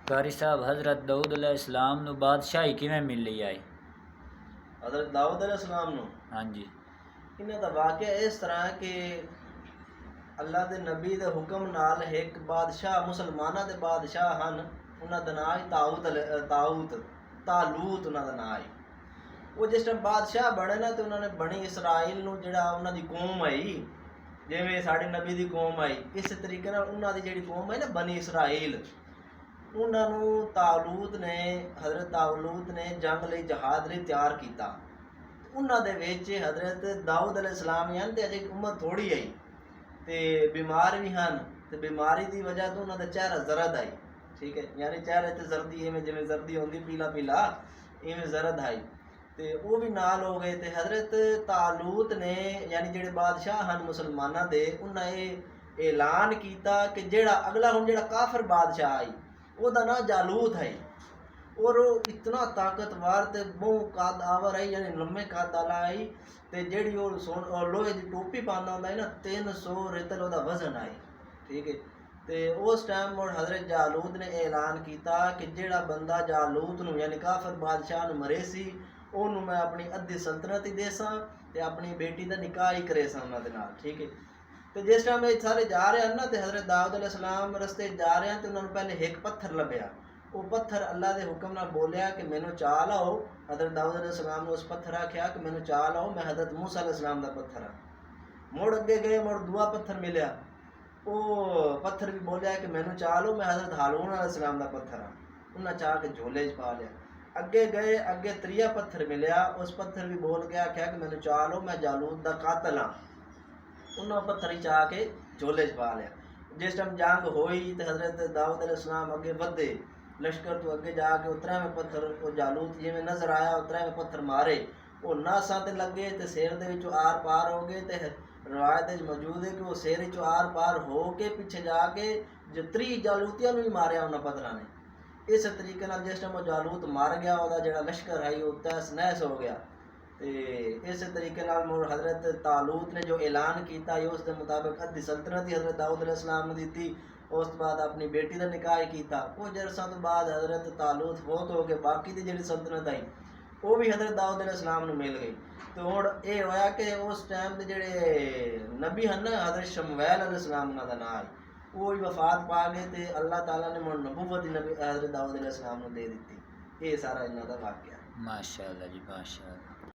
कारी साहब हज़रत दाऊद अलैहिस्सलाम नूं बादशाही किवें मिली आई? हज़रत दाऊद अलैहिस्सलाम नूं हाँ जी। इन्हां दा वाक़या इस तरह है कि अल्लाह दे नबी दे हुक्म नाल एक बादशाह मुसलमानां दे बादशाह हन, उन्हां दा नाम है तालूत उन्हां दा नाम है। वो जिस टाइम बादशाह बने ना तो उन्होंने बनी इसराइल नूं जिहड़ा उन्हां दी कौम आई, जिवें साडे नबी दी कौम आई, इस तरीके नाल उन्हां दी जिहड़ी कौम है ना बनी इसराइल, उन्होंने हज़रत तालूत ने जंग लई जहाद लई तैयार किया। उन्हां दे विच हज़रत दाऊद अलैहिस्सलाम हन ते अजे उम्र थोड़ी आई ते बीमार भी हन, ते बीमारी की वजह तो उन्हां दा चेहरा जरद आई। ठीक है, यानी चेहरे ते जर्दी इवें जिवें जर्दी होंदी पीला पीला इवें जरद आई, ते वो भी नाल हो गए। ते हज़रत तालूत ने यानी जिहड़े बादशाह हन मुसलमानां दे, उन्हां ये ऐलान किया कि जिहड़ा अगला हुण जिहड़ा काफिर बादशाह आई ਉਹਦਾ ਨਾਂ जालूत है, और वो इतना ताकतवर ते बहु कद आवर आई, यानी लम्बे कद वाला आई, ते जेड़ी वो लोहे की टोपी पाना होंदा है ना 300 रेतल ਉਹਦਾ वजन आई। ठीक है, ते उस टाइम मुड़ हज़रत जालूत ने ऐलान किया कि जेड़ा बंदा जालूत नूं यानी काफिर बादशाह नूं मरे सी ਉਹਨੂੰ मैं अपनी अद्धी सल्तनत ही देसां ते अपनी बेटी दा निकाह ही करेसां उन्हां दे नाल। ठीक है, तो जिस टाइम ये सारे जा रहे हैं ना, तो हज़रत दाऊद अलैहिस्सलाम रस्ते जा रहे हैं, तो उन्होंने पहले एक पत्थर लभ्या। वो पत्थर अल्लाह के हुक्म नाल बोलिया कि मैनू चा लाओ। हज़रत दाऊद अलैहिस्सलाम ने उस पत्थर आख्या कि मैनू चा लाओ, मैं हज़रत मूसा अलैहिस्सलाम का पत्थर हाँ। मुड़ अगे गए, मुड़ दूआ पत्थर मिलया, वो पत्थर भी बोलिया कि मैनू चा लो, मैं हज़रत हारून अलैहिस्सलाम का पत्थर हाँ। उन्हें चाह के झोले च पा लिया। अगे गए, अगे त्रिया पत्थर मिलया, उस पत्थर भी बोल के आख्या कि मैनू चा लो, मैं जालूत का कातल हाँ। उन्होंने पत्थर ही चाह के झोले च पा लिया। जिस टाइम जंग होई तो हज़रत दाऊद अलैहिस्सलाम अगे बढ़े, लश्कर तो अगे जाके उतरावें पत्थर वो जालूत जिवें नज़र आया उतरावें पत्थर मारे, वो नासां ते लगे तो सिर दे विचों आर पार हो गए। तो रवायत मौजूद है कि वो सिर चो आर पार हो के पिछे जाके जो 3 जालूतियां भी मारिया उन्होंने पत्थरां ने। इस तरीके नाल जिस टाइम वो जालूत मर गया, वह जिहड़ा लश्कर है वो तहस नहस हो गया। तो इस तरीके नाल मुड़ हज़रत तालूत ने जो ऐलान किया उस दे मुताबिक अद्धी सल्तनत ही हज़रत दाऊद अलैहिस्सलाम ने दी। उस बाद अपनी बेटी का निकाह किया। कुछ अरसा तो बाद हज़रत तालूत फौत हो गए, बाकी की जी सल्तनत आई वो भी हज़रत दाऊद अलैहिस्सलाम को मिल गई। तो हुण ये होया कि उस टाइम के जिहड़े नबी हैं ना, हज़रत शमूएल अलैहिस्सलाम उन्हां दा नाम है, वो भी वफात पा गए। तो अल्लाह ताला ने मुड़ नबूवत नबी हज़रत दाऊद अलैहिस्सलाम को दे दी। ये सारा इन्हां दा वाक़या। माशाअल्लाह जी, माशाअल्लाह।